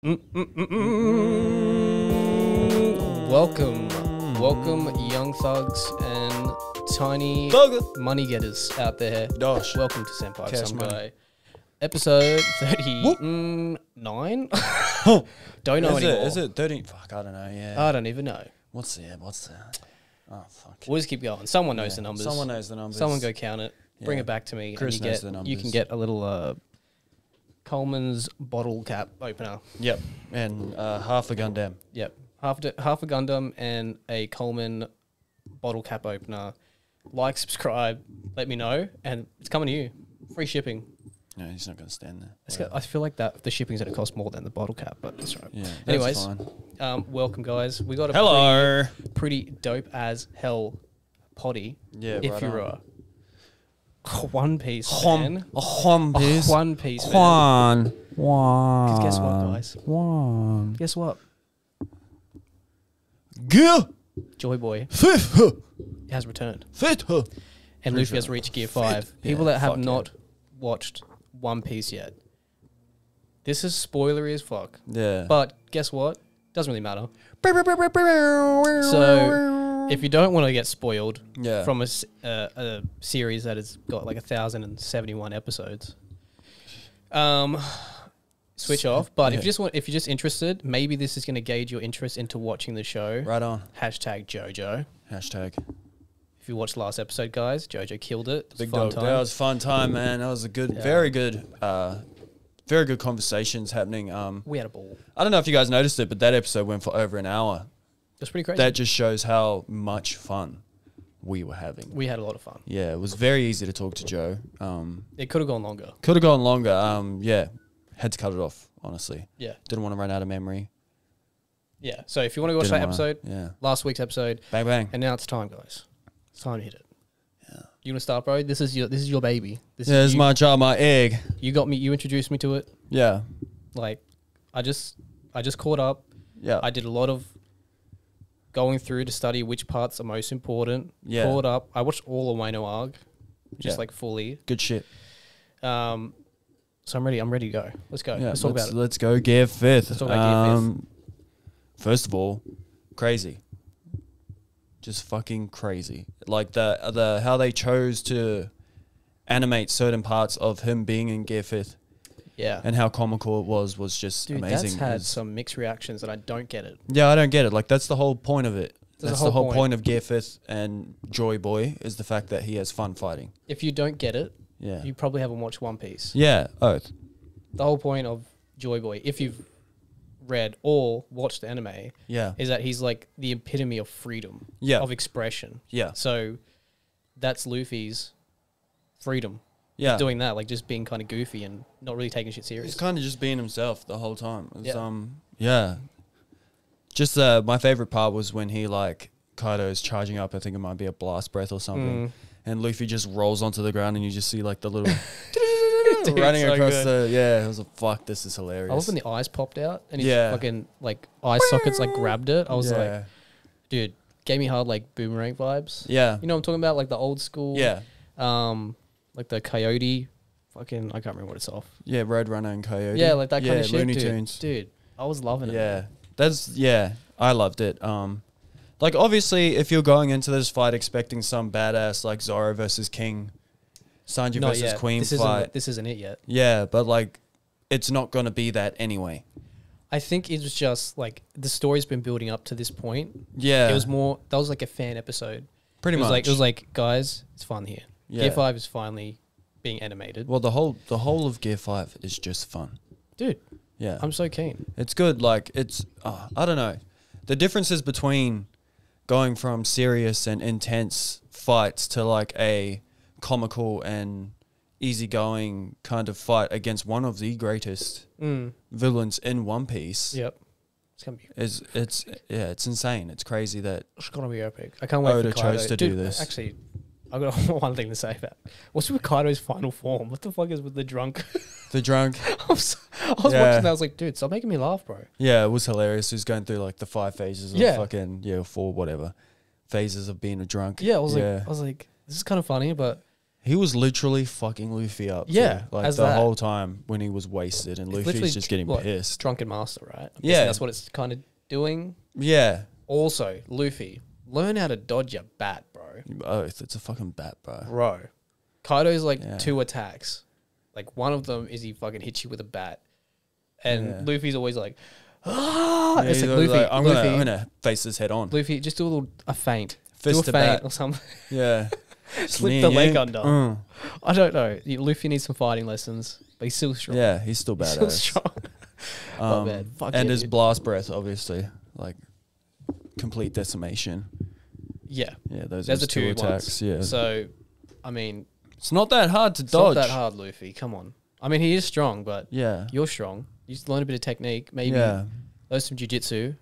Welcome, young thugs and tiny money getters out there. Dosh. Welcome to Senpai Cash Some money. Guy, episode 39. Don't know anymore. Is it 30? Fuck, I don't know. Yeah. I don't even know. What's that? Oh fuck. We'll just keep going. Someone knows the numbers. Someone knows the numbers. Someone go count it. Bring Yeah. it back to me. Chris and knows the numbers. you can get a little Coleman's bottle cap opener. Yep. And half a Gundam. Yep. Half a Gundam and a Coleman bottle cap opener. Like, subscribe, let me know, and it's coming to you. Free shipping. No, he's not going to stand there. I feel like that the shipping's going to cost more than the bottle cap, but that's right. Yeah. Anyways, fine. welcome guys. We got a Hello. pretty dope as hell potty. Yeah. If right you're on. a One Piece fan. One Piece. One Piece fan. One. 'Cause guess what, guys? One. Guess what? Gear. Joy Boy Fifth. has returned, Fifth. and Luffy has reached Gear 5. People that have fuck not watched One Piece yet, this is spoilery as fuck. Yeah. But guess what? Doesn't really matter. So if you don't want to get spoiled yeah. from a series that has got like 1,071 episodes, switch off. But if you're just interested, maybe this is going to gauge your interest into watching the show. Right on. Hashtag JoJo. Hashtag. If you watched last episode, guys, JoJo killed it. It was Big a fun dog. time. That was a fun time, man. That was a good, very good conversations happening. We had a ball. I don't know if you guys noticed it, but that episode went for over an hour. That's pretty crazy. That just shows how much fun we were having. We had a lot of fun. Yeah, it was very easy to talk to Joe. It could have gone longer. Could have gone longer. Yeah, had to cut it off, honestly. Yeah. Didn't want to run out of memory. Yeah. So if you want to watch that episode, last week's episode, bang bang. and now it's time, guys. It's time to hit it. Yeah. You want to start, bro? This is your baby. This Yeah, is it's my child, my egg. You got me. You introduced me to it. Yeah. Like, I just caught up. Yeah. I did a lot of going through to study which parts are most important. Yeah. Caught up. I watched all of Wano arc, just Yeah. like fully. Good shit. So I'm ready. I'm ready to go. Let's go. Yeah, let's talk about it. Let's go Gear 5th. Let's talk about Gear 5th. First of all, crazy. Just fucking crazy. Like the how they chose to animate certain parts of him being in Gear 5th Yeah. and how comical it was just Dude, amazing. that's had some mixed reactions, and I don't get it. Yeah, I don't get it. Like that's the whole point of it. That's That's the the whole whole point. point of Gear 5th and Joy Boy is the fact that he has fun fighting. If you don't get it, Yeah. you probably haven't watched One Piece. Yeah, oath. The whole point of Joy Boy, if you've read or watched the anime, Yeah. is that he's like the epitome of freedom, Yeah. of expression. Yeah. So that's Luffy's freedom. Yeah. Doing that, like just being kind of goofy and not really taking shit He's serious. kind of just being himself the whole time. It was, Yeah. yeah. Just my favorite part was when he like Kaido's charging up. I think it might be a blast breath or something, and Luffy just rolls onto the ground, and you just see like the little Dude, running so across good. the. Yeah, I was like, "Fuck, this is hilarious." I love when the eyes popped out and his Yeah. fucking like eye sockets like grabbed it. I was yeah. like, dude, gave me hard like boomerang vibes. yeah, You know what I'm talking about? Like the old school. yeah, Like the coyote. Fucking, I can't remember what it's off. yeah. Roadrunner and Coyote. Yeah, like that kind of shit. Looney dude. Tunes. Dude, I was loving it. Yeah, I loved it. Like obviously, if you're going into this fight expecting some badass like Zoro versus King, Sanji Not versus yet. Queen This fight, isn't it yet. yeah, but like, it's not gonna be that anyway. I think it was just like the story's been building up to this point. Yeah, It was more. That was like a fan episode. pretty much. It was like, guys, it's fun here. Yeah. Gear 5 is finally being animated. Well, the whole of Gear 5 is just fun. Dude, Yeah, I'm so keen. it's good. Like it's, I don't know, the differences between going from serious and intense fights to like a comical and easygoing kind of fight against one of the greatest villains in One Piece. Yep. It's gonna be. It's insane. It's crazy that It's gonna be epic. I can't wait Oda for Kaido. chose to Dude, do this. Actually, I got one thing to say about what's with Kaido's final form. What the fuck is with the drunk? the drunk. I was watching that. I was like, dude, stop making me laugh, bro. Yeah, it was hilarious. He was going through like the 5 phases of Yeah. fucking 4 whatever phases of being a drunk. Yeah, I was like, this is kind of funny, but He was literally fucking Luffy up. Yeah, too. Like as the that. whole time when he was wasted, and It's literally Luffy's just getting what, pissed. Drunken master, right? I'm Yeah. guessing that's what it's kind of doing. Yeah. Also, Luffy, learn how to dodge your bat, bro. Both. It's a fucking bat, bro. Bro, Kaido's like Yeah. 2 attacks. Like one of them is he fucking hits you with a bat, and Yeah. Luffy's always like, ah. Yeah, It's he's like always Luffy, like, I'm gonna face this head on. Luffy, just do a feint. Fist do a to feint bat. or something. Yeah. Slip the leg Yank. under. I don't know. Luffy needs some fighting lessons, but he's still strong. Yeah, he's still He's still badass. strong. Oh, man. Fuck and yeah, his dude. blast breath, obviously, like complete decimation. Yeah. Yeah, those There's are the two attacks. ones. Yeah, So, I mean, it's not that hard to it's dodge. not that hard, Luffy. Come on. I mean, he is strong, but Yeah, you're strong. You just learn a bit of technique. Maybe yeah, learn some jiu-jitsu.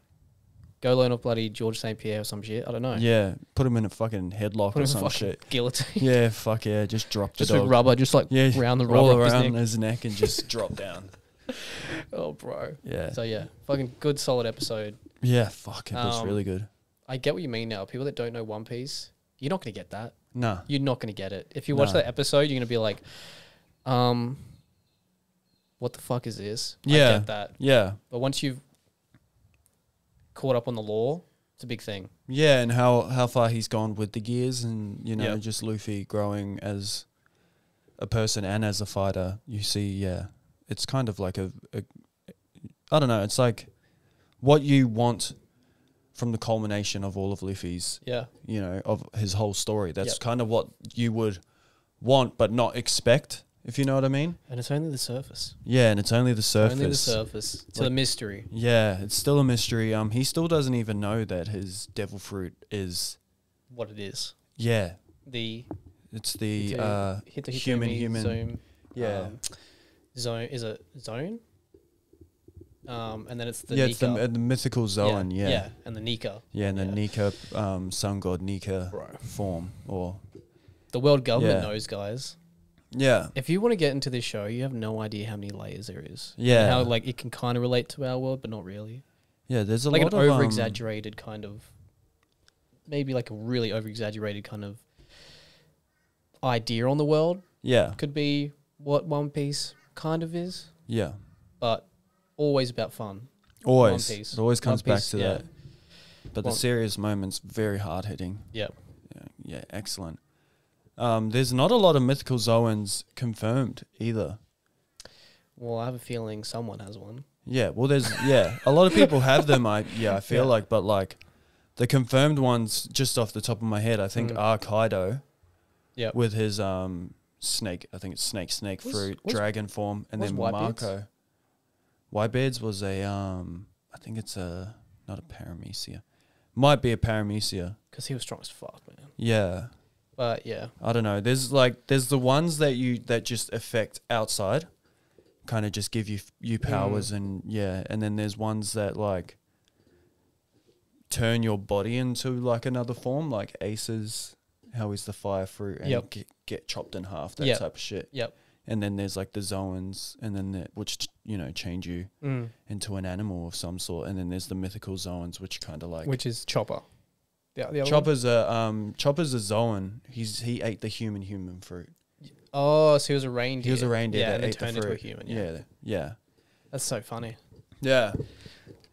Go learn off bloody George St. Pierre or some shit. I don't know. yeah. Put him in a fucking headlock Put or him in some fucking shit. guillotine. Yeah, fuck yeah. Just drop the Just with dog. rubber, just like Yeah, round the all rubber up around his neck. his neck and just drop down. Oh, bro. Yeah, So, yeah. Fucking good, solid episode. yeah. Fuck, it was Um, really good. I get what you mean now. People that don't know One Piece, you're not going to get that. Nah, You're not going to get it. If you watch Nah. that episode, you're going to be like, what the fuck is this? I Yeah. get that. yeah, But once you've caught up on the lore, it's a big thing. yeah. And how far he's gone with the gears, and you know, Yeah. just Luffy growing as a person and as a fighter. You see, yeah, it's kind of like a I don't know. It's like what you want from the culmination of all of Luffy's, Yeah. you know, of his whole story. That's Yep. kind of what you would want, but not expect, if you know what I mean. And it's only the surface. Yeah, and it's only the surface. Only the surface. To the Like- mystery. Yeah, it's still a mystery. He still doesn't even know that his devil fruit is. What it is. Yeah, The it's the Hito human. Zoom. Yeah. Zone. Is it zone? And then it's the yeah, Nika. it's the mythical zoan. Yeah, Yeah. And the Nika. yeah, and the Yeah. Nika, sun god Nika Bro. form, or The world government Yeah. knows, guys. yeah, If you want to get into this show, you have no idea how many layers there is. Yeah. And how like it can kind of relate to our world, but not really. yeah. There's a Like lot an of over exaggerated kind of, maybe like a really over exaggerated kind of idea on the world yeah, could be what One Piece kind of is, yeah. but always about fun. Always, One Piece. it always comes One back Piece, to yeah. that. But the One- serious moments very hard hitting. Yeah. Yeah, excellent. There's not a lot of mythical zoans confirmed either. Well, I have a feeling someone has one. Yeah, well, there's a lot of people have them. I feel Yeah. like, but like the confirmed ones, just off the top of my head, I think are Kaido. Yeah. With his snake, I think it's snake Was- fruit, was- dragon form, and was then Whitebeard's? Marco. Whitebeard's was a I think it's a not a paramecia, might be a paramecia. Because he was strong as fuck, man. Yeah. But yeah. I don't know. There's the ones that just affect outside, kind of just give you powers and and then there's ones that like turn your body into like another form, like Ace's, how he's the fire fruit and Yep. get chopped in half, that Yep. type of shit. Yep. And then there's like the zoans, and then which change you into an animal of some sort, and then there's the mythical zoans, which kind of like Which is Chopper. The other one? Chopper's a zoan. He ate the human fruit. Oh, so he was a reindeer. He was a reindeer Yeah, that and then ate the turned into a fruit. human. Yeah. That's so funny. Yeah.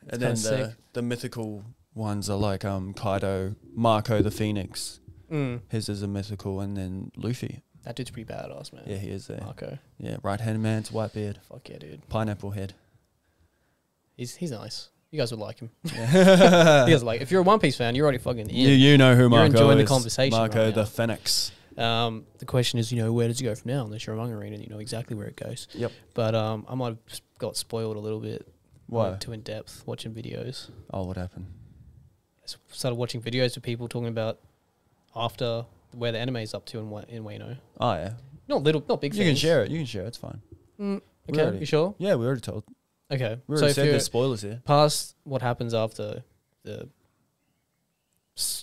And then kinda sick. the mythical ones are like Kaido, Marco the Phoenix. His is a mythical, and then Luffy. That dude's pretty badass, man. Yeah, he is there. Marco. Yeah, right hand man to Whitebeard. Fuck yeah, dude. Pineapple head. He's nice. You guys would like him. Yeah. You guys would like. If you're a One Piece fan, you're already fucking in. you know who Marco is. enjoying the conversation Marco right the now. Phoenix. The question is, where does he go from now? Unless you're a manga reader, and you know exactly where it goes. Yep. But I might have got spoiled a little bit. Why? Too in depth watching videos. Oh, what happened? I started watching videos of people talking about after where the anime's up to and Wano. Oh yeah. Not big things. You can share it. It's fine. We Okay, already- you sure? Yeah, we already told. Okay. We So already if said you're there's spoilers here. past what happens after the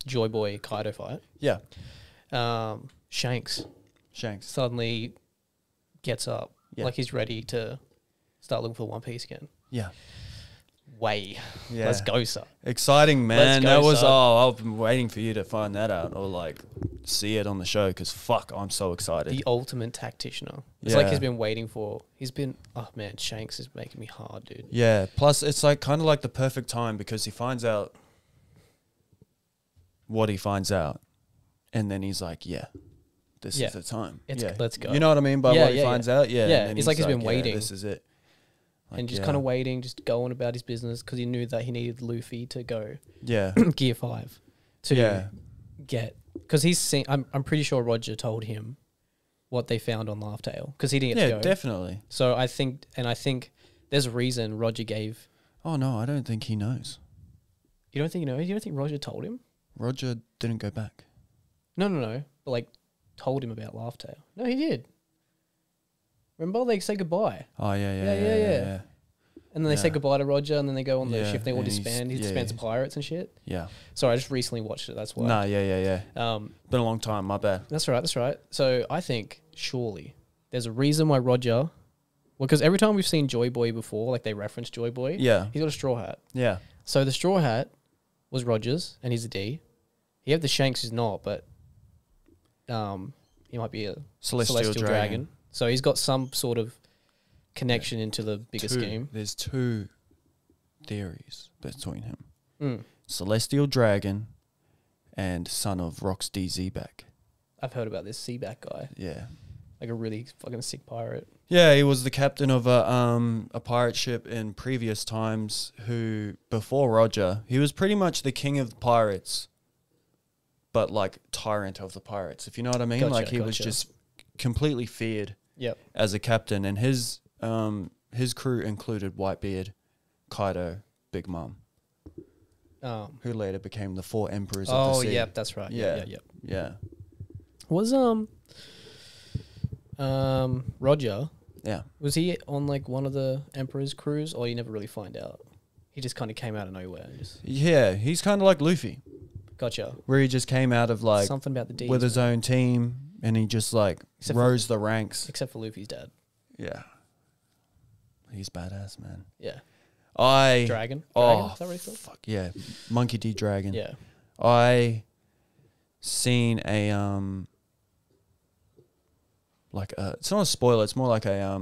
Joy Boy Kaido fight, Yeah. Shanks Shanks. suddenly gets up Yeah. like he's ready to start looking for One Piece again. Yeah. way. Yeah. Let's go, son. Exciting, man. Let's go, That was, son. I've been waiting for you to find that out or like see it on the show because fuck, I'm so excited. The ultimate tacticianer. It's like Yeah. he's been waiting for. He's been. Oh man, Shanks is making me hard, dude. Yeah. Plus, it's like kind of like the perfect time because he finds out what he finds out, and then he's like, "Yeah, this Yeah. is the time. It's- let's go." You know what I mean by Yeah, what he yeah, finds yeah. out? Yeah. Yeah, and then it's like he's been yeah, waiting. this is it. Like, And just yeah. kind of waiting, just going about his business because he knew that he needed Luffy to go Yeah. Gear 5 to Yeah. get. Because he's seen. I'm pretty sure Roger told him what they found on Laughtail because he didn't get to Yeah, go. definitely. So I think there's a reason Roger gave. Oh no, I don't think he knows. You don't think you know? You don't think Roger told him? Roger didn't go back. No. But like, told him about Laughtail. No, he did. Remember, they say goodbye, Oh yeah. Yeah. and then they say Yeah. goodbye to Roger, and then they go on the Yeah, ship. They all and he's- disband. He yeah, disbands yeah. pirates and shit. Yeah. Sorry, I just recently watched it. That's why. Nah, yeah. Been a long time, my bad. That's right. So I think surely there's a reason why Roger. Well, because every time we've seen Joy Boy before, like they reference Joy Boy, Yeah. he's got a straw hat. Yeah. So the straw hat was Roger's, and he's a D. You have the Shanks who's not, but he might be a Celestial Dragon. So he's got some sort of connection into the bigger scheme. There's two theories between him. Mm. Celestial Dragon and son of Rox DZ back. I've heard about this Seaback guy, Yeah. like a really fucking sick pirate. Yeah, he was the captain of a pirate ship in previous times who, before Roger, he was pretty much the king of pirates, but like tyrant of the pirates, if you know what I mean. Gotcha, like he was gotcha. just completely feared Yep. as a captain, and his crew included Whitebeard, Kaido, Big Mom, who later became the four emperors of the Oh, sea. yep, that's right. Yeah. Yeah. Was Roger, Yeah. was he on like one of the Emperor's crews, or you never really find out? He just kind of came out of nowhere and just Yeah, he's kind of like Luffy, gotcha. where he just came out of like Something about the D's, with his own team, and he just like Except for- rose the ranks. except for Luffy's dad. Yeah. He's badass, man. Yeah, Dragon? Dragon. Oh, Is that what he's called? fuck yeah. Monkey D. Dragon. Yeah. I seen a, it's not a spoiler, it's more like a,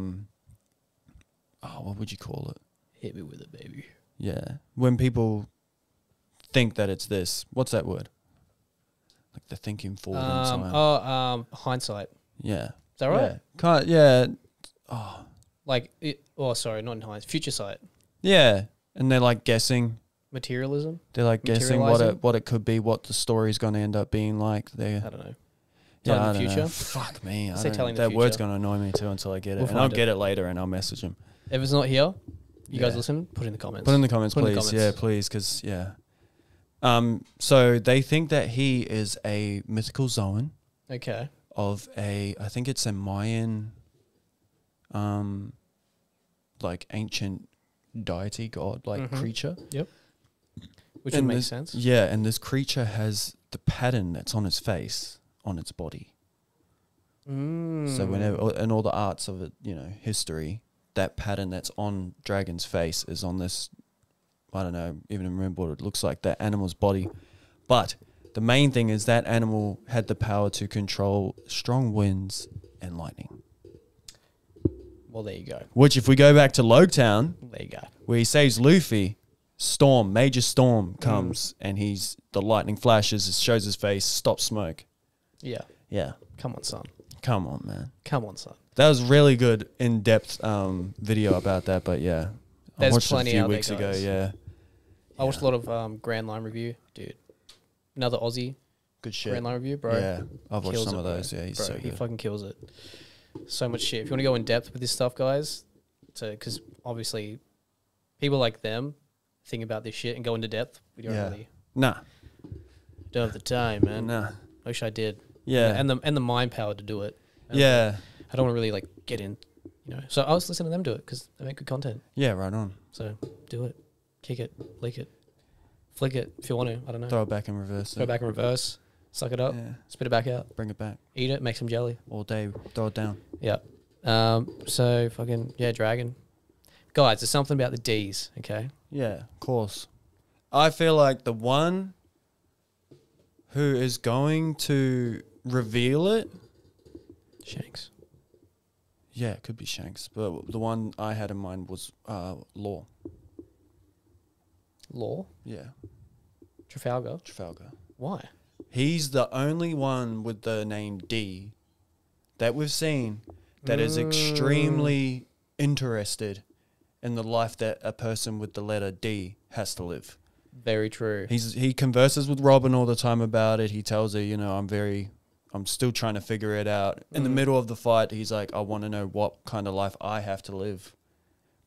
what would you call it? Hit me with it, baby. Yeah. When people think that it's this, what's that word? Like the thinking forward and so on. Hindsight. Yeah. Is that right? Yeah. Can't, yeah. Oh. Like it. Oh, sorry, not in hindsight. Future sight. Yeah. And they're like guessing. Materialism. They're like guessing Materializing? what it could be, what the story's going to end up being like. I don't know. Yeah, Telling I the don't future. know. Fuck me. Say telling the that word's future. going to annoy me too until I get it. We'll And I'll find it. get it later and I'll message him. If it's not here, you guys Yeah. listen. Put it in the comments. Put in the comments, Put in the please. comments. Yeah, please, because, yeah. So they think that he is a mythical zoan Okay. of I think it's a Mayan, like ancient deity, god, like Mhm. creature. Which And would make this- sense. Yeah, and this creature has the pattern that's on its face on its body. Mm. So whenever, and all the arts of it, history, that pattern that's on Dragon's face is on this, I don't know, even remember what it looks like, that animal's body. But the main thing is that animal had the power to control strong winds and lightning. Well, there you go. Which, if we go back to Logtown, There you go. where he saves Luffy, major storm comes, and the lightning flashes, it shows his face, stops smoke. Yeah. Yeah. Come on, son. Come on, man. Come on, son. That was really good, in-depth video about that, but yeah. There's I watched plenty it a few out there, weeks ago, guys. yeah. I watched a lot of Grand Line Review, dude. Another Aussie Good shit. Grand Line Review, bro. Yeah, I've watched Kills some it, of bro. those. Yeah, he's Bro, so he good. fucking kills it. So much shit. If you want to go in depth with this stuff, guys, because obviously people like them think about this shit and go into depth. We don't Yeah. really Nah, don't have the time, man. nah. I wish I did. Yeah. And the mind power to do it. And Yeah. I don't want to really like get in, So I was listening to them do it because they make good content. Yeah, right on. So do it, kick it, lick it, flick it if you want to. I don't know. Throw it back in reverse. Throw it back in reverse, suck it up, Yeah. spit it back out, Bring it back. eat it, make some jelly. All day. Throw it down. Yeah. So fucking yeah, Dragon. Guys, there's something about the D's, okay? Yeah, of course. I feel like the one who is going to reveal it. Shanks. Yeah, it could be Shanks, but the one I had in mind was Law. Law? Yeah, Trafalgar? Trafalgar. Why? He's the only one with the name D that we've seen that is extremely interested in the life that a person with the letter D has to live. Very true. He converses with Robin all the time about it. He tells her, I'm still trying to figure it out. In the middle of the fight, he's like, I want to know what kind of life I have to live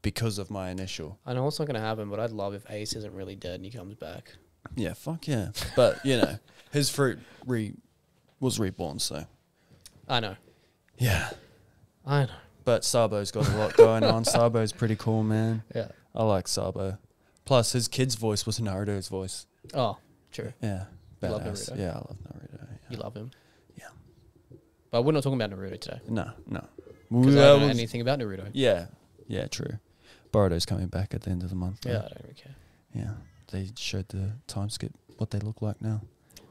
because of my initial. I know it's not going to happen, but I'd love if Ace isn't really dead and he comes back. Yeah, fuck yeah. But, his fruit was reborn, so. I know. Yeah. I know. But Sabo's got a lot going on. Sabo's pretty cool, man. Yeah. I like Sabo. Plus, his kid's voice was Naruto's voice. Oh, true. Yeah. You love Badass. Naruto? Yeah, I love Naruto. Yeah. You love him? Yeah. But we're not talking about Naruto today. No. Because I don't know anything about Naruto. Yeah. Yeah, true. Boruto's coming back at the end of the month. Yeah, though. I don't really care. Yeah. They showed the time skip, what they look like now.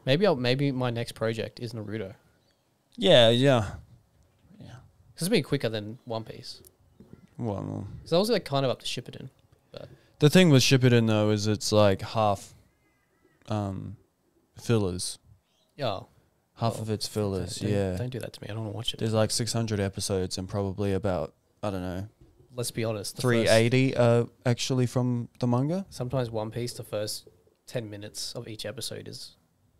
Maybe my next project is Naruto. Yeah. Because it's been quicker than One Piece. Well, Because I was like kind of up to Shippuden. But the thing with Shippuden, though, is it's like half fillers. yeah. Half of it's fillers, yeah. Don't do that to me. I don't want to watch it. There's like 600 episodes and probably about, I don't know, Let's be honest. 380 actually from the manga. Sometimes One Piece, the first 10 minutes of each episode is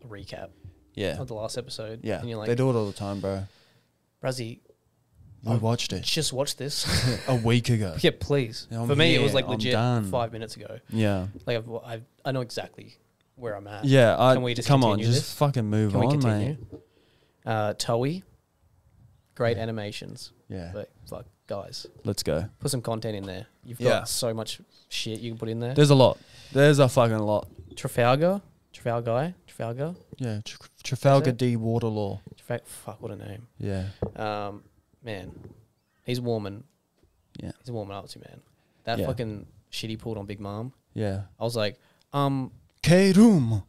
a recap Yeah. of the last episode. Yeah. And you're like, They do it all the time, bro. Brazzy, We watched it just watch this. a week ago. Yeah, please. I'm For me, it was here, like I'm legit done. 5 minutes ago. Yeah. Like I know exactly where I'm at. Yeah. Can we just come on, continue just this? fucking move Can we on, continue? mate. Toei, great animations. Yeah. But fuck, guys, Let's go. put some content in there. You've got Yeah. so much shit you can put in there. There's a lot. There's a fucking lot. Trafalgar. Yeah. Trafalgar it? D. Waterlaw. Fuck, what a name. Yeah. Man, he's warming. Yeah. He's warming up to man. That Yeah. fucking shit he pulled on Big Mom. Yeah. I was like, K-Room.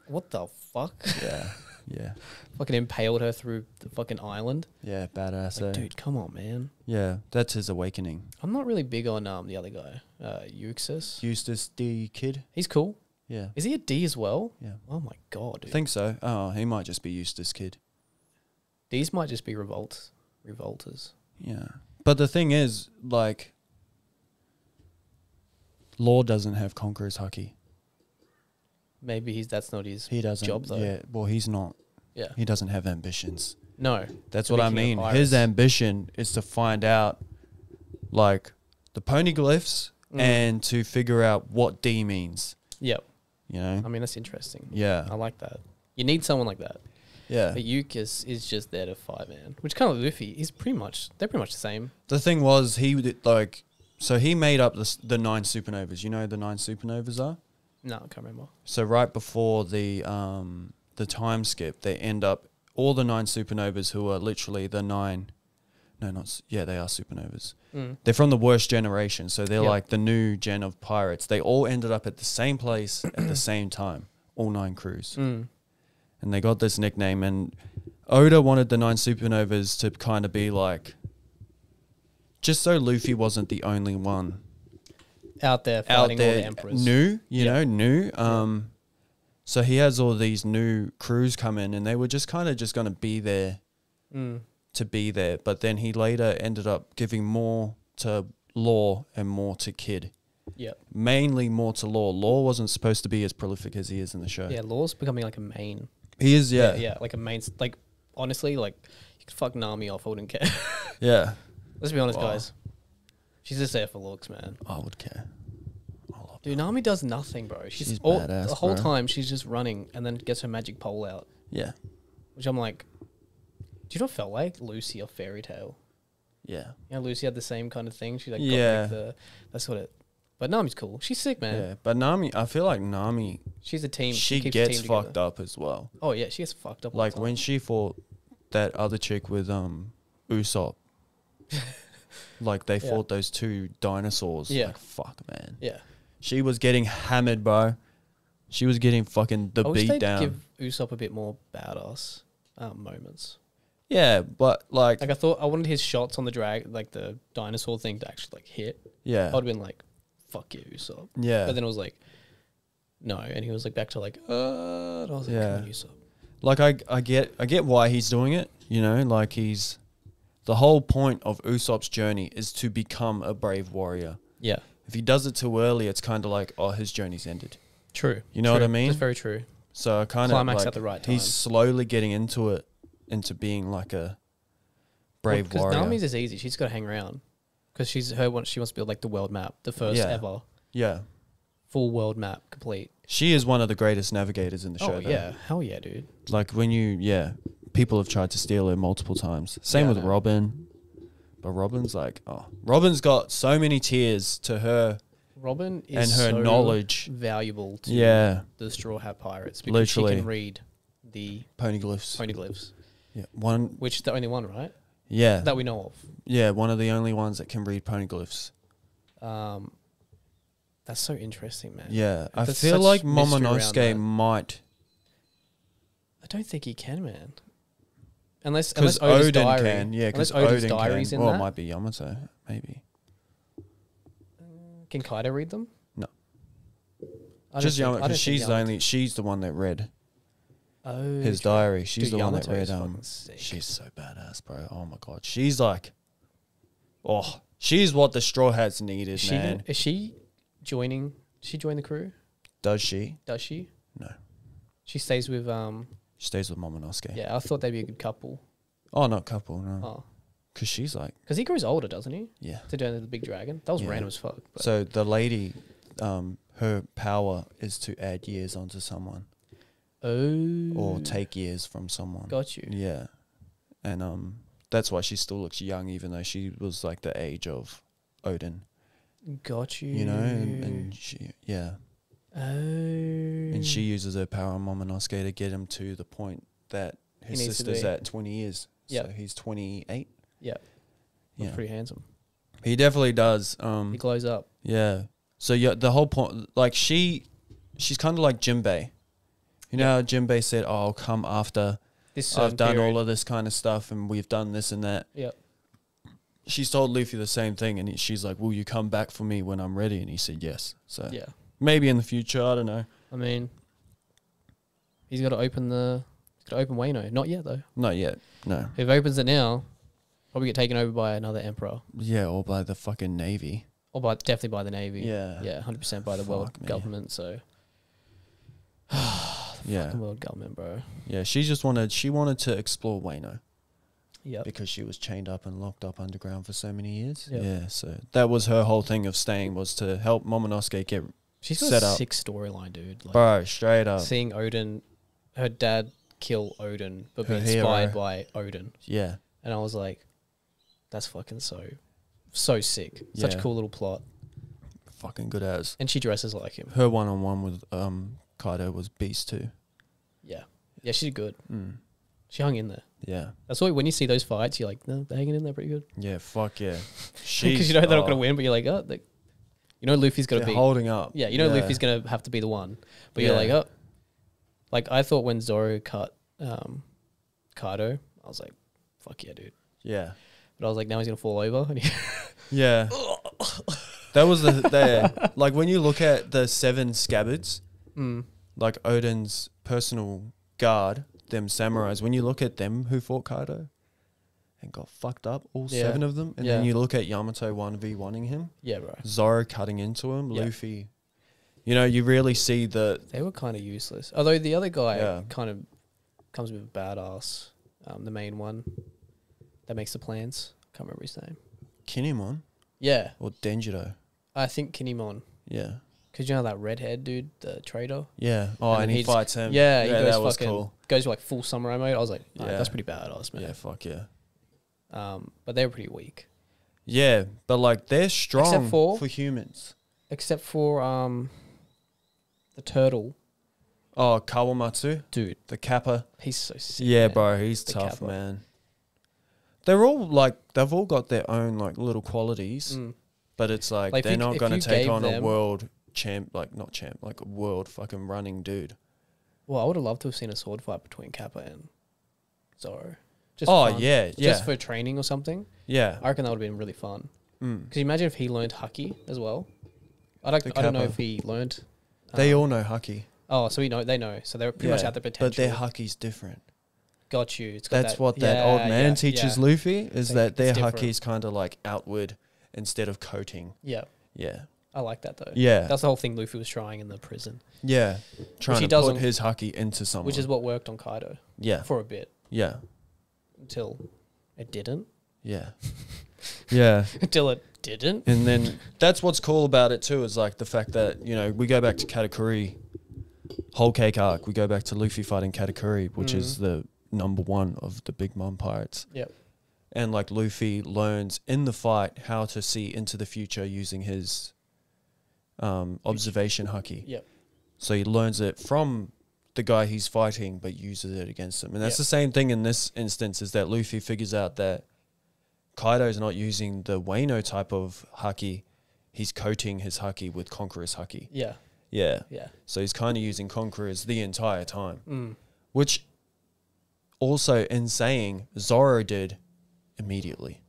what the fuck? Yeah. Yeah. Fucking impaled her through the fucking island. Yeah. Badass. Like, eh? dude, come on, man. Yeah. That's his awakening. I'm not really big on the other guy, Euxis. Eustace D. Kid. He's cool. Yeah. Is he a D as well? Yeah. Oh my god, I dude. think so. Oh, he might just be Eustace Kid. These might just be revolters. Yeah. But the thing is, like, Law doesn't have Conqueror's Haki. Maybe that's not his He doesn't. job though. Yeah. Well, he's not. Yeah. He doesn't have ambitions. No. That's To what be I king of mean. His pirates. ambition is to find out, like, the poneglyphs and to figure out what D means. Yep. You know? I mean, that's interesting. Yeah. I like that. You need someone like that. Yeah. But Eucus is just there to fight, man. Which kind of Luffy. They're pretty much the same. The thing was, he did, like, so he made up the 9 supernovas. You know who the 9 supernovas are? No, I can't remember. So right before the time skip, they end up all the 9 supernovas who are literally the 9. No, they are supernovas. They're from the worst generation, so they're Yep. like the new gen of pirates. They all ended up at the same place at the same time, all 9 crews, and they got this nickname. And Oda wanted the 9 supernovas to kind of be like, just so Luffy wasn't the only one Out there fighting all the emperors. new, Yeah. new. So he has all these new crews come in, and they were just kind of just going to be there to be there. But then he later ended up giving more to Law and more to Kid. Yep. Mainly more to Law. Law wasn't supposed to be as prolific as he is in the show. Yeah, Law's becoming like a main. He is, yeah. Yeah, like a main. Like, honestly, like, you could fuck Nami off. I wouldn't care. Yeah. Let's be honest, Wow. guys. She's just there for looks, man. I would care. Dude, Nami does nothing, bro. She's badass, the whole bro. time she's just running and then gets her magic pole out. Yeah. Which I'm like, do you know what it felt like? Lucy or Fairy Tale. Yeah. You know, Lucy had the same kind of thing. She like Yeah. got like that's what it. But Nami's cool. She's sick, man. Yeah. But Nami, I feel like Nami, She's a team. she keeps the gets team fucked together. up as well. Oh yeah, she gets fucked up. all Like the time. when she fought that other chick with Usopp. Like they fought those 2 dinosaurs. Yeah. Like fuck, man. Yeah. She was getting hammered, bro. She was getting fucking the I wish beat they'd down. give Usopp a bit more badass moments. Yeah, but like I thought I wanted his shots on the like the dinosaur thing to actually like hit. yeah. I would have been like, fuck you, Usopp. Yeah. But then it was like, no. And he was like back to like, and I was like, come on, Usopp. Like I get why he's doing it, you know, like he's the whole point of Usopp's journey is to become a brave warrior. Yeah. If he does it too early, it's kind of like, oh, his journey's ended. True. You know what I mean? That's very true. So I kind of Climax like, at the right time. he's slowly getting into being like a brave warrior. Because Nami's is easy. She's got to hang around because she wants to build like the world map, the first ever full world map complete. She is one of the greatest navigators in the show. Oh yeah, hell yeah, dude. Like when people have tried to steal her multiple times. Same with Robin. But Robin's like, Robin's got so many tiers to her. Robin is and her so knowledge valuable to the Straw Hat Pirates because literally she can read the poneglyphs. Yeah, which is the only one, right? Yeah, that we know of. Yeah, one of the only ones that can read poneglyphs. That's so interesting, man. Yeah, I feel like Momonosuke might. I don't think he can, man. Unless Odin diary. can, yeah, because Odin's Odin diaries can. in Or that. it might be Yamato, maybe. Can Kaido read them? No. Just Yamato, because she's the one that read his diary. She's the one that read. She's so badass, bro. Oh my god, she's like, she's what the Straw Hats needed, man. Is she joining? Did she join the crew? Does she? Does she? No. She stays with She stays with Momonosuke. Yeah, I thought they'd be a good couple. Oh, not couple, no. Oh. Because she's like... Because he grows older, doesn't he? Yeah. To do the big dragon. That was random as fuck. But. So the lady, her power is to add years onto someone. Oh. Or take years from someone. Got you. Yeah. And that's why she still looks young, even though she was like the age of Odin. Got you. You know, and she, Oh. And she uses her power on Momonosuke to get him to the point that his sister's at 20 years. Yeah. So he's 28. Yeah. Looks pretty handsome. He definitely does. He glows up. Yeah. So the whole point, like she's kind of like Jinbei. You know how Jinbei said, I'll come after I've done all of this kind of stuff and we've done this and that. Yeah. She's told Luffy the same thing and she's like, will you come back for me when I'm ready? And he said yes. So maybe in the future, I don't know. I mean, he's got to open Wano. Not yet though. Not yet. No. If he opens it now, probably get taken over by another emperor. Yeah, or by the fucking Navy. Or definitely by the Navy. Yeah. Yeah, 100% by the world government. So. Fucking world government, bro. Yeah, she wanted to explore Wano. Yeah. Because she was chained up and locked up underground for so many years. Yep. Yeah, so that was her whole thing of staying, was to help Momonosuke get She's got set a up. sick storyline, dude. Like, bro, straight up. Seeing Odin, her dad kill Odin, but be Her inspired hero. by Odin. Yeah. And I was like, that's fucking so sick. Such a cool little plot. Fucking good as. And she dresses like him. Her one-on-one with Kaido was beast too. Yeah. Yeah, she's good. Mm. She hung in there. Yeah. That's why when you see those fights, you're like, no, they're hanging in there pretty good. Yeah, fuck yeah. Because you know they're not going to win, but you're like, you know Luffy's going to be... holding up. Yeah, you know Luffy's going to have to be the one. But you're like, Like, I thought when Zoro cut Kaido, I was like, fuck yeah, dude. Yeah. But I was like, now he's going to fall over. And yeah. That was the like when you look at the 7 scabbards, like Odin's personal guard, them samurais, when you look at them who fought Kaido and got fucked up, all 7 of them, and then you look at Yamato 1v1ing him. Yeah, bro. Zoro cutting into him, Luffy. You know, you really see the... They were kind of useless. Although the other guy kind of comes with a badass, the main one that makes the plans. Can't remember his name. Kinemon? Yeah. Or Denjiro? I think Kinemon. Yeah. Because you know that redhead dude, the trader? Yeah. Oh, and he fights him. Yeah, he that was cool. Goes like full samurai mode. I was like, that's pretty badass, man. Yeah, fuck yeah. But they were pretty weak. Yeah, but like they're strong Except for humans. Except for the turtle. Oh, Kawamatsu? Dude. The Kappa. He's so sick. Yeah, man. bro, he's the tough, Kappa. man. they're all like they've all got their own like little qualities, Mm. but it's like, Like, they're not if going to you take gave on a them- world champ, like not champ, like a world fucking running dude. Well, I would have loved to have seen a sword fight between Kappa and Zoro. Just Oh fun. yeah, yeah, Just for training or something. yeah. I reckon that would have been really fun. Mm. Because imagine if he learned Haki as well. I don't know Kappa. if he learned. They all know Haki. Oh, so they know. So they're pretty much Yeah, at the potential. but their Haki's different. Got you. It's got That's what that old man teaches Luffy, is Like, that their it's different. Haki's kind of like outward instead of coating. Yeah. Yeah. I like that though. Yeah. That's the whole thing Luffy was trying in the prison. Yeah. Trying he to put doesn't- his Haki into someone. Which is what worked on Kaido Yeah. for a bit. Yeah. Until it didn't. Yeah. Yeah. Until it didn't. And then that's what's cool about it too, is like the fact that, you know, we go back to Katakuri, whole cake arc. We go back to Luffy fighting Katakuri, which is the number one of the Big Mom pirates. Yep. And like Luffy learns in the fight how to see into the future using his observation Haki. Yep. So he learns it from the guy he's fighting, but uses it against him. And that's Yep. the same thing in this instance, is that Luffy figures out that Kaido's not using the Wano type of Haki. He's coating his Haki with Conqueror's Haki. Yeah. Yeah. Yeah. So he's kind of using Conqueror's the entire time. Mm. Which also, in saying, Zoro did immediately.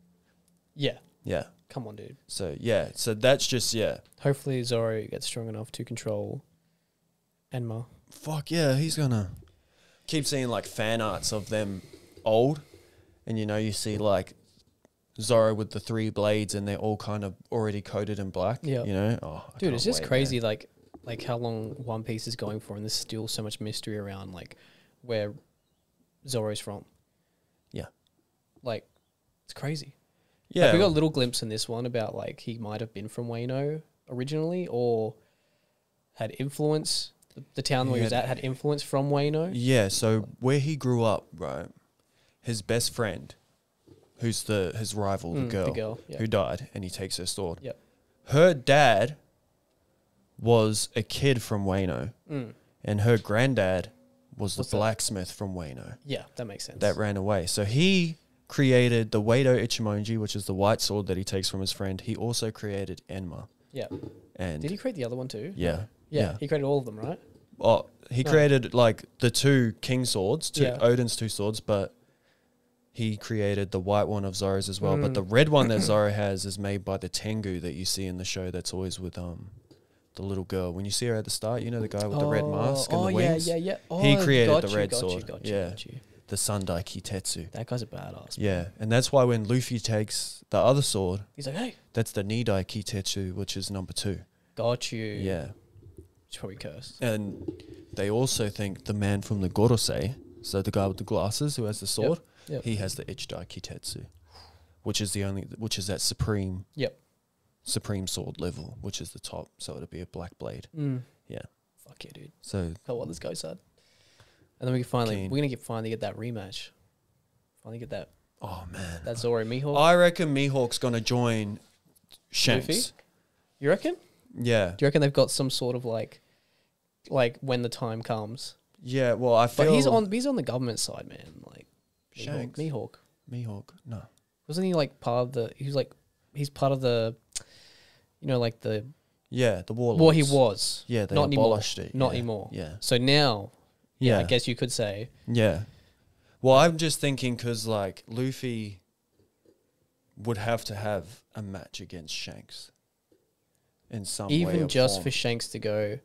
Yeah. Yeah. Come on, dude. So, yeah. So that's just, yeah. Hopefully Zoro gets strong enough to control Enma. Fuck yeah, he's gonna keep seeing like fan arts of them old, and you know, you see like Zoro with the 3 blades and they're all kind of already coated in black. Yeah. You know? Oh, I Dude, can't it's just wait, crazy man. like how long One Piece is going for, and there's still so much mystery around like where Zoro's from. Yeah. Like, it's crazy. Yeah. Like, we got a little glimpse in this one about like he might have been from Wano originally, or had influence. The town where he was at had influence from Wano. Yeah, so where he grew up, right, his best friend, who's his rival, the girl, yeah. who died, and he takes her sword. Yep. Her dad was a kid from Wano, and her granddad was What's the that? blacksmith from Wano Yeah, that makes sense. that ran away. So he created the Wado Ichimonji, which is the white sword that he takes from his friend. He also created Enma. Yeah. And Did he create the other one too? Yeah. Yeah. He created all of them, right? Oh, he No. created like the 2 king swords, Yeah. Odin's 2 swords, but he created the white one of Zoro's as well. But the red one that Zoro has is made by the Tengu that you see in the show. That's always with the little girl. When you see her at the start, you know the guy with the red mask and the wings. yeah. Oh, He created got the you, red got you, sword. got you, Yeah. got you. The Sundai Kitetsu. That guy's a badass. Yeah, and that's why when Luffy takes the other sword, He's like, hey, that's the Nidai Kitetsu, which is number 2. got you. Yeah. He's probably cursed. And they also think the man from the Gorosei, so the guy with the glasses who has the sword, Yep. he has the Ichidai Kitetsu, which is that supreme Yep. sword level, which is the top, so it'll be a black blade. Yeah. Fuck yeah, dude. So Oh, well, let's go, son. And then we can finally, Keen. we're gonna finally get that rematch. Finally get that oh man. Zoro Mihawk. I reckon Mihawk's gonna join Shanks. Luffy? You reckon? Yeah. Do you reckon they've got some sort of like when the time comes? Yeah, well I feel But he's on the government side, man. Like Shanks. Mihawk. Mihawk. No. Wasn't he like part of the? He's part of the, like the. Yeah, the warlords. Well, he was. Yeah, they not abolished anymore. it. Not yeah. anymore. Yeah. So now, Yeah. I guess you could say. Yeah. Well, I'm just thinking because, like, Luffy would have to have a match against Shanks in some way Even or just form. for Shanks to go,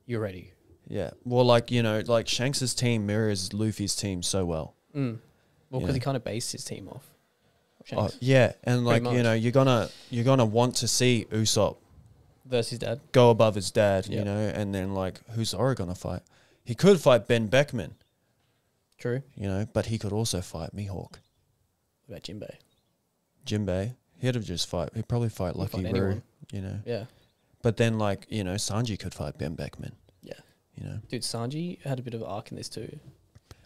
you're ready. Yeah. Well, like, like Shanks's team mirrors Luffy's team so well. Well, because Yeah. he kind of based his team off Oh, Shanks yeah. And, like, much. you're gonna want to see Usopp versus dad. go above his dad, Yeah. and then, like, who's Zoro gonna fight? He could fight Ben Beckman, True. but he could also fight Mihawk. What about Jinbei? Jinbei, he'd probably fight Lucky fight Roo, anyone. Yeah. But then, like, Sanji could fight Ben Beckman, Yeah. Dude, Sanji had a bit of an arc in this too.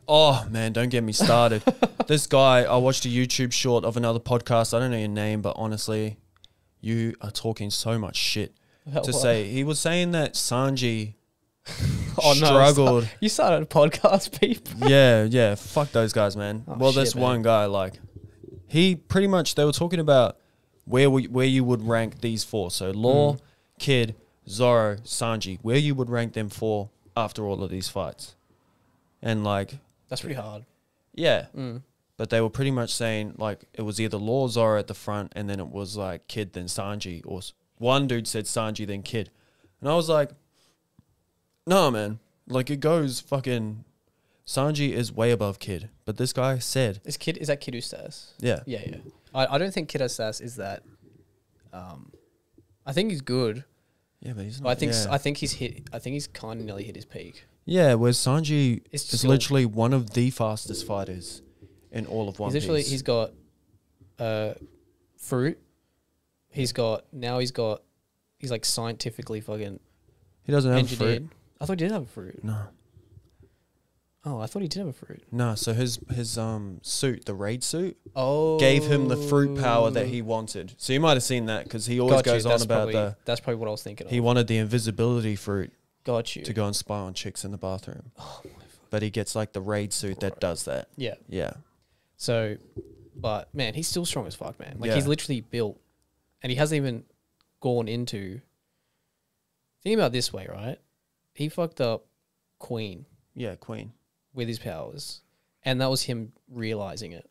Oh, man, don't get me started. This guy, I watched a YouTube short of another podcast. I don't know your name, but honestly, you are talking so much shit to say. He was saying that Sanji struggled. You started a podcast, people. Yeah, fuck those guys, man. Oh, well, shit, this man. one guy, like, He pretty much, they were talking about where you would rank these four. So Law, Kid, Zoro, Sanji, where you would rank them four after all of these fights. And like, That's pretty hard. yeah. Mm. But they were pretty much saying like it was either Law or Zoro at the front, and then it was like Kid then Sanji, or one dude said Sanji then Kid. And I was like, no, man. Like it goes fucking, Sanji is way above Kid. But this guy said, Is that Kid who's sass? yeah. Yeah, yeah. I don't think Kid has sass is that. I think he's good. Yeah, but he's But not. I think he's kind of nearly hit his peak. Yeah, whereas Sanji It's is still- literally one of the fastest fighters in all of One Piece. He's got fruit. He's like scientifically fucking He doesn't have engineered. fruit. I thought he did have a fruit. No. Oh, I thought he did have a fruit. No, so his suit, the raid suit, Oh, gave him the fruit power that he wanted. So you might have seen that because he always goes on about That's probably what I was thinking of. he wanted the invisibility fruit Got you. to go and spy on chicks in the bathroom. But he gets like the raid suit that does that. Yeah. Yeah. So, but man, he's still strong as fuck, man. Like Yeah. he's literally built, and he hasn't even gone into. Think about it this way, right? He fucked up Queen Yeah, Queen. with his powers, and that was him realizing it,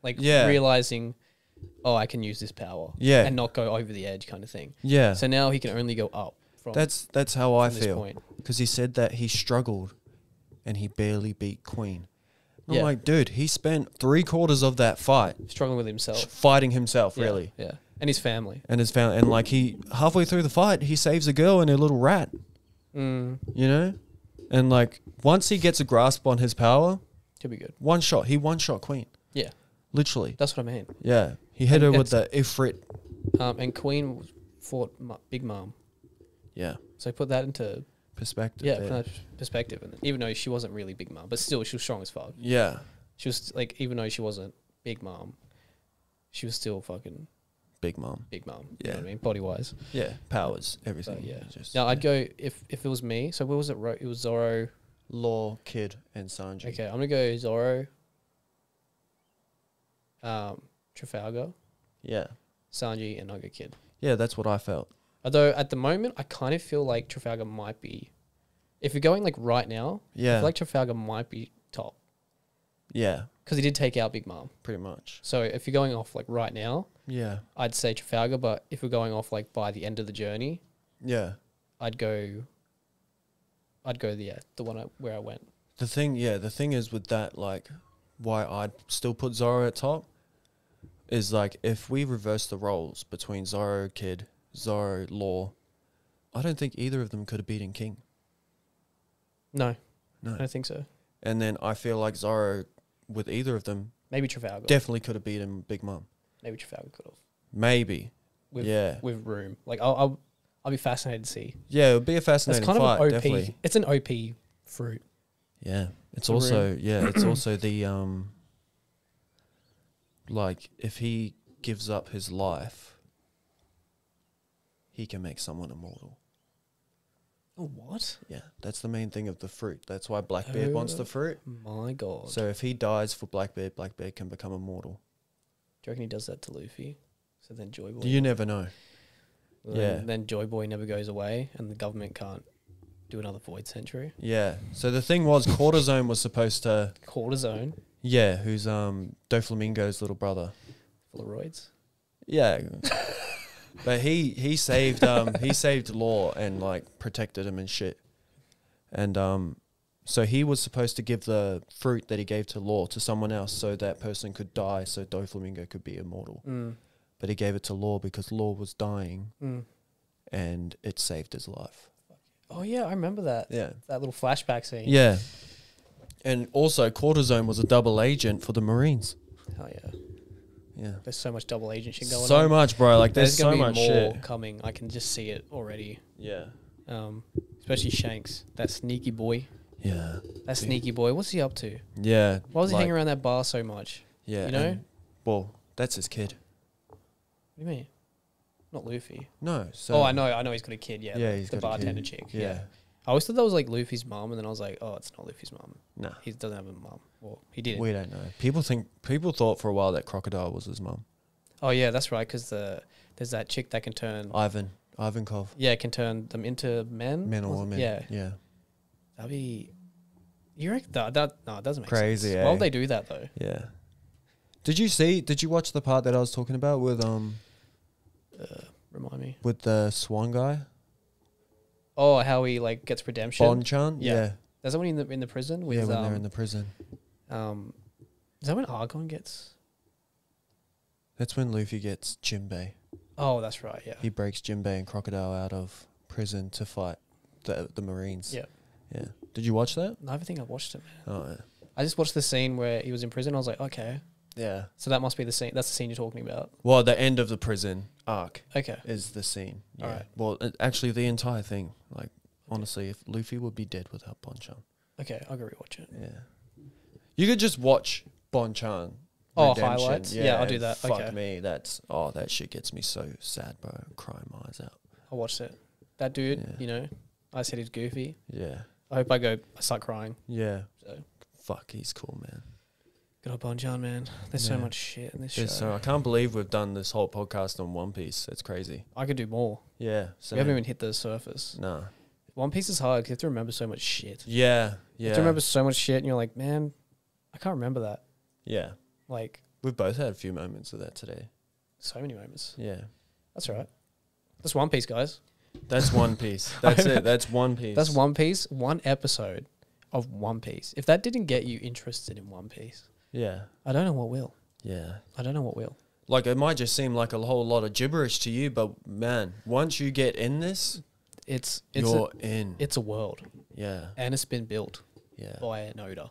like Yeah. realizing, oh, I can use this power, Yeah. and not go over the edge, kind of thing. Yeah. So now he can only go up from. That's how I from this feel. point. Because he said that he struggled and he barely beat Queen. I'm Yeah. like, dude, he spent 3/4 of that fight Struggling with himself, fighting himself, Yeah, really. yeah, and his family. And his family. And like he, halfway through the fight, he saves a girl and a little rat, Mm, you know? And like, once he gets a grasp on his power, could be good. he one-shot Queen. Yeah, Literally. that's what I mean. Yeah. He hit And her with the Ifrit. And Queen fought Big Mom. Yeah. So put that into Perspective. put there. that perspective, and even though she wasn't really Big Mom, but still she was strong as fuck. Yeah. She was like, even though she wasn't Big Mom, she was still fucking Big Mom. Big Mom. You Yeah. know what I mean, body wise. Yeah. Powers. Everything. But yeah. Just, Now I'd go if it was me. So what was it? It was Zoro. Law, Kid, and Sanji. Okay, I'm gonna go Zoro. Trafalgar, Yeah. Sanji, and I'll go Kid. Yeah, that's what I felt. Although at the moment, I kind of feel like Trafalgar might be. If you're going like right now, I Yeah. feel like Trafalgar might be top Yeah. because he did take out Big Mom. Pretty much. So if you're going off like right now, Yeah. I'd say Trafalgar. But if we're going off like by the end of the journey, Yeah. I'd go the one where I went. The thing is with that, like, why I'd still put Zoro at top is like if we reverse the roles between Zoro, Kid, Zoro, Law, I don't think either of them could have beaten King. No, No. I don't think so. And then I feel like Zoro, with either of them, Maybe Trafalgar. definitely could have beaten Big Mom. Maybe Trafalgar could have. Maybe. With, Yeah. With room. Like I'll be fascinated to see. Yeah, it would be a That's fascinating kind fight, of an OP. definitely. It's an OP fruit. Yeah. It's For also it's also the like if he gives up his life, he can make someone immortal. Oh, what? Yeah, that's the main thing of the fruit. That's why Blackbeard wants the fruit. My God. So if he dies for Blackbeard, Blackbeard can become immortal. Do you reckon he does that to Luffy? So then Joy Boy. You never know. Then, yeah. Then Joy Boy never goes away, and the government can't do another void century. Yeah. So the thing was, Cortisone was supposed to. Cortisone. Yeah, who's Doflamingo's little brother. Full of roids. Yeah. But he saved Law and like protected him and shit. And so he was supposed to give the fruit that he gave to Law to someone else so that person could die so Doflamingo could be immortal. Mm. But he gave it to Law because Law was dying Mm. and it saved his life. Oh yeah, I remember that. Yeah. That little flashback scene. Yeah. And also Cortisone was a double agent for the Marines. Oh yeah. Yeah. There's so much double agent shit going on. So much, bro. Like there's so gonna be much more shit. coming. I can just see it already. Yeah. Especially Shanks, that sneaky boy. Yeah. That sneaky boy. What's he up to? Yeah. Why was he like- hanging around that bar so much? Yeah. You know? and- well, that's his kid. What do you mean? Not Luffy. No. So Oh, I know he's got a kid. Yeah. Yeah, the, he's the got a bartender kid. chick. Yeah. I always thought that was like Luffy's mum, and then I was like, oh, it's not Luffy's mum. Nah, He doesn't have a mum. Well, he did. we don't know. People thought for a while that Crocodile was his mum. Oh yeah, that's right. Because there's that chick that can turn. Ivankov. Yeah, can turn them into men. Men or women. Yeah. Yeah. That'd be. You reckon that? No, it doesn't make Crazy, sense. eh? Why would they do that though? Yeah. Did you watch the part that I was talking about with Remind me. with the swan guy? Oh, how he like gets redemption. Bon-chan? Yeah. That's that when in the prison with Yeah, when they're in the prison. Is that when Argon gets? That's when Luffy gets Jinbei. Oh, that's right. Yeah. He breaks Jinbei and Crocodile out of prison to fight the Marines. Yeah. Yeah. Did you watch that? No, I don't think I watched it, man. Oh, yeah. I just watched the scene where he was in prison. I was like, okay, Yeah. so that must be the scene. That's the scene you're talking about. Well, the end of the prison arc Okay. is the scene. Yeah. Alright. Well, actually, the entire thing. Like, honestly, if Luffy would be dead without Bon-chan. Okay, I'll go rewatch it. Yeah. You could just watch Bon-chan. Oh, Redemption. highlights? Yeah, I'll do that. Fuck Okay. me. That shit gets me so sad, bro. I'm crying my eyes out. I watched it. That dude, Yeah. you know, I said he's goofy. Yeah. I hope I start crying. Yeah. So Fuck, he's cool, man. good old Bon-chan, man. There's so Yeah. much shit in this show. So I can't believe we've done this whole podcast on One Piece. It's crazy. I could do more. Yeah. We haven't even hit the surface. No. One Piece is hard because you have to remember so much shit. Yeah. You Yeah. have to remember so much shit, and you're like, man, I can't remember that. Yeah. Like, We've both had a few moments of that today. so many moments. Yeah. That's all right. That's One Piece, guys. That's One Piece. That's it. That's One Piece. That's One Piece. One episode of One Piece. If that didn't get you interested in One Piece, Yeah. I don't know what will. Yeah. I don't know what will. Like, it might just seem like a whole lot of gibberish to you, but man, once you get in this, you're in. It's a world, Yeah. and it's been built Yeah. by an Oda,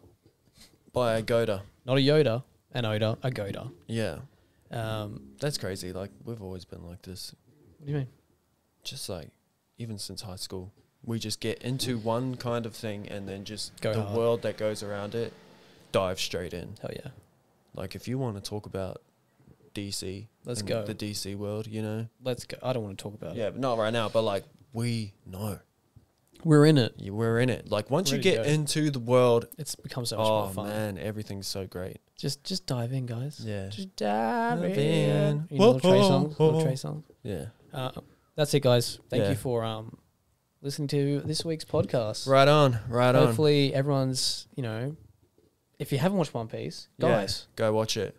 By a Goda. not a Yoda, an Oda, a Goda. Yeah. What That's crazy. Like, we've always been like this. do you mean? Just like, even since high school, we just get into one kind of thing and then just Go the hard. world that goes around it, dive straight in. Hell yeah. Like, if you want to talk about DC, Let's and go. the DC world, you know? Let's go. I don't want to talk about it. Yeah, but not right now, but like, we know. We're in it. We're in it. Like, once you Ready to get go. into the world, It's become so much oh more fun. man, everything's so great. Just dive in, guys. Yeah. Just dive Dive in. in. You know, little Trey Whoa, song. whoa, Little whoa. Trey song. Yeah. That's it, guys. Thank Yeah. you for listening to this week's podcast. Right on. Right on. Hopefully everyone's, you know, if you haven't watched One Piece, Yeah, guys, go watch it.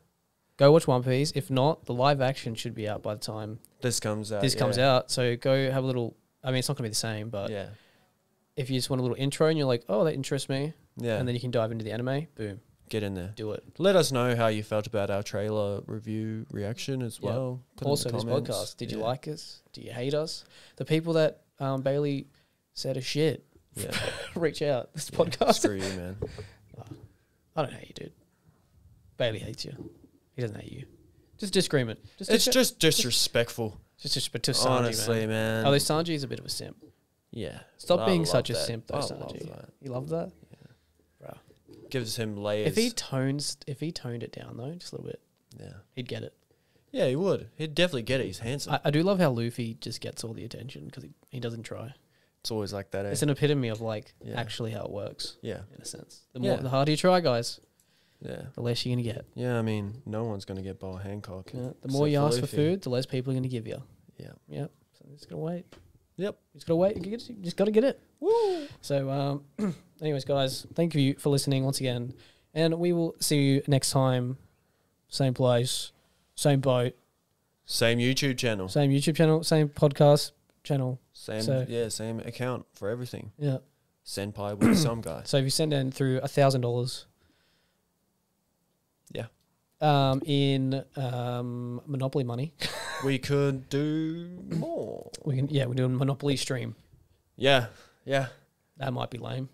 go watch One Piece. If not, the live action should be out by the time This comes out. this comes yeah. out. So go have a little, I mean, it's not going to be the same, but Yeah. if you just want a little intro and you're like, oh, that interests me, Yeah. and then you can dive into the anime, boom, Get in there. do it. Let us know how you felt about our trailer review reaction as Yeah. well. Put in the Also, this comments. podcast, did you Yeah. like us? Do you hate us? The people that Bailey said are shit, Yeah. reach out. This Yeah, podcast. Screw you, man. I don't hate you, dude. Bailey hates you. He doesn't hate you. Just disagreement. It's just disrespectful. but to Sanji, Honestly, man. man. Although Sanji's a bit of a simp. Yeah. Stop I being love such a that. simp, though, I love Sanji. that. You love that? Bruh. Gives him layers. If he toned it down though, just a little bit, Yeah. he'd get it. Yeah, he would. He'd definitely get it. He's handsome. I do love how Luffy just gets all the attention because he doesn't try. It's always like that, eh? It's an epitome of like Yeah. actually how it works Yeah. in a sense. The Yeah. the harder you try, guys, Yeah. the less you're gonna get. Yeah, I mean, no one's going to get Boa Hancock. Yeah. The except more you ask for Luffy. food, the less people are gonna give you. Yeah. Yep. So just gotta wait. Yep. You just gotta wait. You just gotta get it. Woo! So, anyways, guys, thank you for listening once again, and we will see you next time. Same place, same boat, Same YouTube channel. same YouTube channel, same podcast channel. Same, So- same account for everything. Yeah. Senpai with some guy. So if you send in through $1,000, Yeah. In Monopoly money, We could do more. we're doing Monopoly stream. Yeah. Yeah. That might be lame.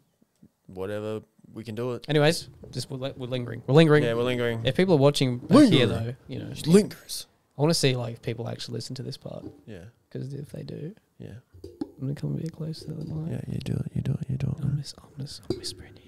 Whatever. We can do it. Anyways, just we're lingering. We're lingering. Yeah, we're lingering. If people are watching back here, Lingering. though, you know, Lingers. I want to see like if people actually listen to this part, Yeah. because if they do, Yeah. I'm gonna come a bit closer to the mic. Yeah, you do it. You do it. You do it. I'm whispering to you.